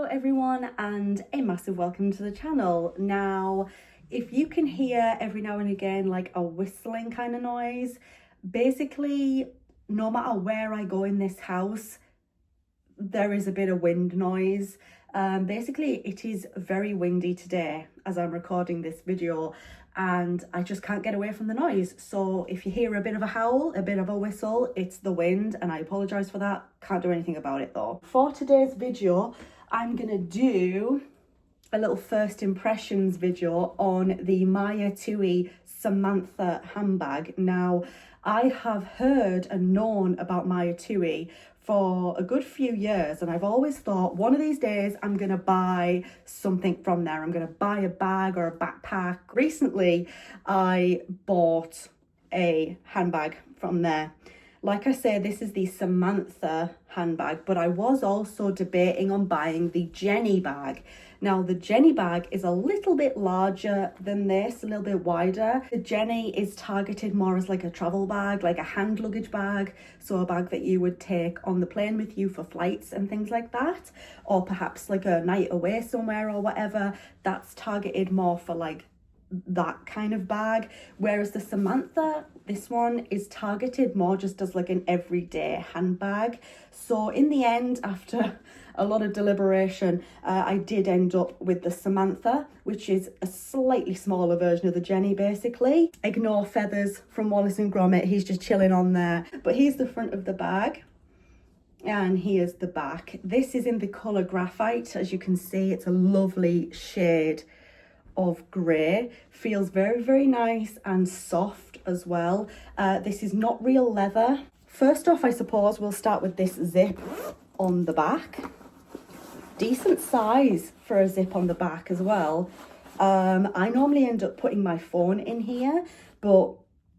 everyone, and a massive welcome to the channel. Now, if you can hear every now and again like a whistling kind of noise, basically no matter where I go in this house there is a bit of wind noise. Basically it is very windy today as I'm recording this video, and I just can't get away from the noise. So if you hear a bit of a howl, a bit of a whistle, it's the wind, and I apologize for that. Can't do anything about it though. For today's video, I'm gonna do a little first impressions video on the Maya Tui Samantha handbag. Now, I have heard and known about Maya Tui for a good few years, and I've always thought one of these days I'm gonna buy something from there. I'm gonna buy a bag or a backpack. Recently, I bought a handbag from there. Like I say, this is the Samantha handbag, but I was also debating on buying the Jenny bag. Now, the Jenny bag is a little bit larger than this, a little bit wider. The Jenny is targeted more as like a travel bag, like a hand luggage bag. So a bag that you would take on the plane with you for flights and things like that. Or perhaps like a night away somewhere or whatever. That's targeted more for like that kind of bag, whereas the Samantha, this one is targeted more just as like an everyday handbag. So in the end, after a lot of deliberation, I did end up with the Samantha, which is a slightly smaller version of the Jenny basically. Ignore Feathers from Wallace and Gromit, he's just chilling on there. But here's the front of the bag, and here's the back. This is in the colour graphite. As you can see, it's a lovely shade of grey. Feels very, very nice and soft as well. This is not real leather. First off, I suppose we'll start with this zip on the back. Decent size for a zip on the back as well. I normally end up putting my phone in here, but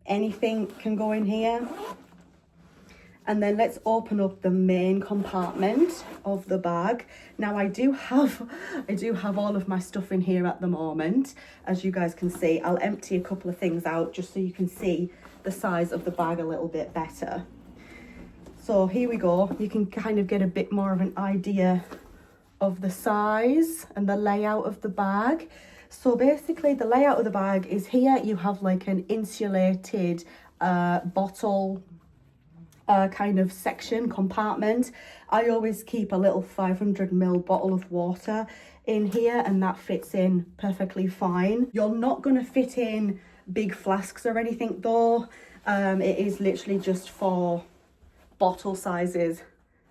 anything can go in here. And then let's open up the main compartment of the bag. Now I do have all of my stuff in here at the moment. As you guys can see, I'll empty a couple of things out just so you can see the size of the bag a little bit better. So here we go. You can kind of get a bit more of an idea of the size and the layout of the bag. So basically the layout of the bag is here. You have like an insulated bottle kind of section, compartment. I always keep a little 500ml bottle of water in here, and that fits in perfectly fine. You're not going to fit in big flasks or anything though. It is literally just for bottle sizes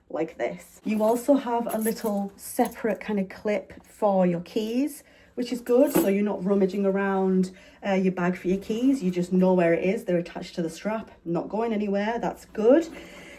like this. You also have a little separate kind of clip for your keys, which is good, so you're not rummaging around your bag for your keys. You just know where it is. They're attached to the strap, not going anywhere. That's good.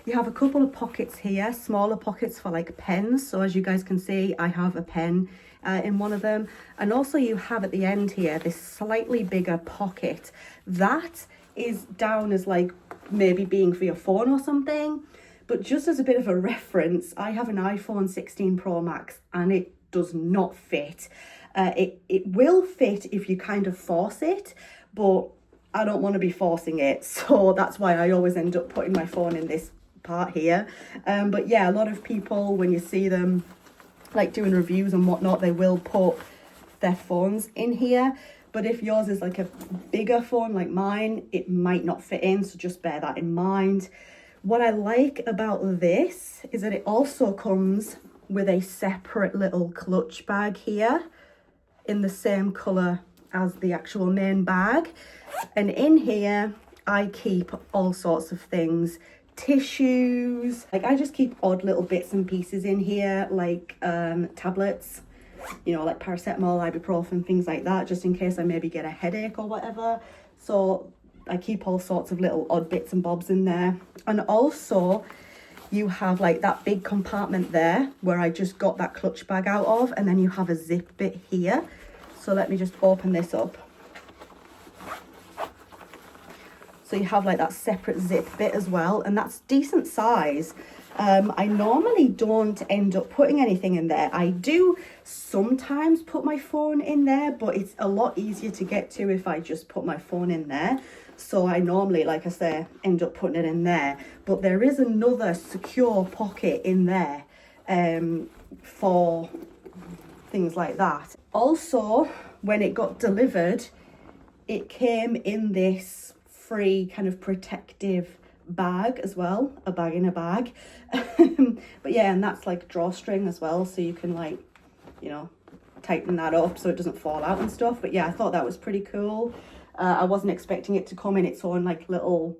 You have a couple of pockets here, smaller pockets for like pens. So as you guys can see, I have a pen in one of them. And also you have at the end here, this slightly bigger pocket. That is down as like maybe being for your phone or something. But just as a bit of a reference, I have an iPhone 16 Pro Max and it does not fit. It will fit if you kind of force it, but I don't want to be forcing it, so that's why I always end up putting my phone in this part here. But yeah, a lot of people, when you see them like doing reviews and whatnot, they will put their phones in here. But if yours is like a bigger phone like mine, it might not fit in, so just bear that in mind. What I like about this is that it also comes with a separate little clutch bag here in the same colour as the actual main bag. And in here I keep all sorts of things, tissues, like I just keep odd little bits and pieces in here, like tablets, you know, like paracetamol, ibuprofen, things like that, just in case I maybe get a headache or whatever. So I keep all sorts of little odd bits and bobs in there. And also you have like that big compartment there where I just got that clutch bag out of, and then you have a zip bit here. So let me just open this up. So you have like that separate zip bit as well, and that's decent size. I normally don't end up putting anything in there. I do sometimes put my phone in there, but it's a lot easier to get to if I just put my phone in there. So I normally, like I say, end up putting it in there. But there is another secure pocket in there for things like that. Also, when it got delivered, it came in this free kind of protective bag as well, a bag in a bag. But yeah, and that's like drawstring as well, so you can like, you know, tighten that up so it doesn't fall out and stuff. But yeah, I thought that was pretty cool. I wasn't expecting it to come in its own like little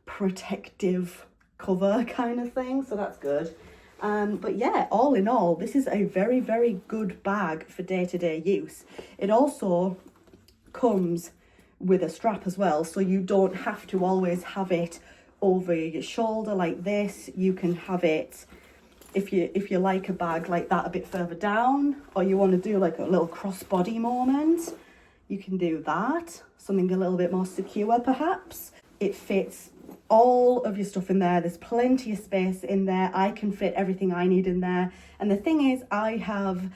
protective cover kind of thing, so that's good. But yeah, all in all, this is a very, very good bag for day-to-day use. It also comes with a strap as well, so you don't have to always have it over your shoulder like this. You can have it, if you like a bag like that, a bit further down, or you want to do like a little crossbody moment, you can do that. Something a little bit more secure perhaps. It fits all of your stuff in there. There's plenty of space in there. I can fit everything I need in there. And the thing is, I have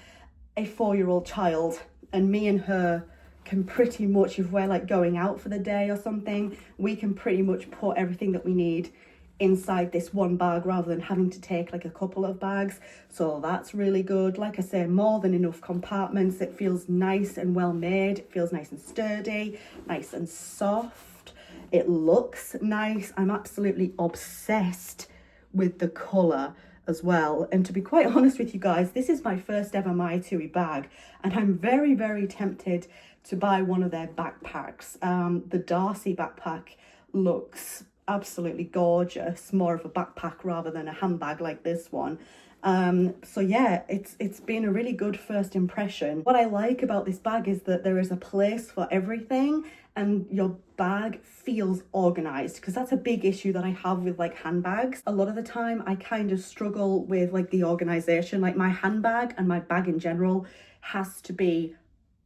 a 4-year-old child, and me and her can pretty much, if we're like going out for the day or something, we can pretty much put everything that we need inside this one bag rather than having to take like a couple of bags. So that's really good. Like I say, more than enough compartments. It feels nice and well made. It feels nice and sturdy, nice and soft. It looks nice. I'm absolutely obsessed with the colour as well. And to be quite honest with you guys, this is my first ever My Tui bag, and I'm very, very tempted to buy one of their backpacks. The Darcy backpack looks absolutely gorgeous, more of a backpack rather than a handbag like this one. So yeah, it's been a really good first impression. What I like about this bag is that there is a place for everything, and your bag feels organized, because that's a big issue that I have with like handbags. A lot of the time I kind of struggle with like the organization. Like my handbag and my bag in general has to be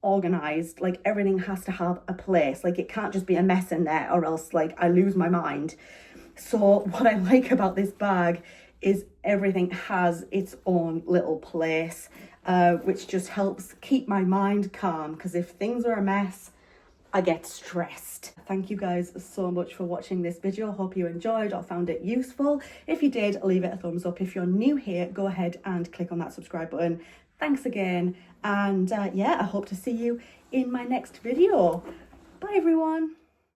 organized. Like everything has to have a place. Like it can't just be a mess in there, or else like I lose my mind. So what I like about this bag is everything has its own little place, which just helps keep my mind calm, because if things are a mess, I get stressed. Thank you guys so much for watching this video. Hope you enjoyed or found it useful. If you did, leave it a thumbs up. If you're new here, go ahead and click on that subscribe button. Thanks again. And yeah, I hope to see you in my next video. Bye everyone.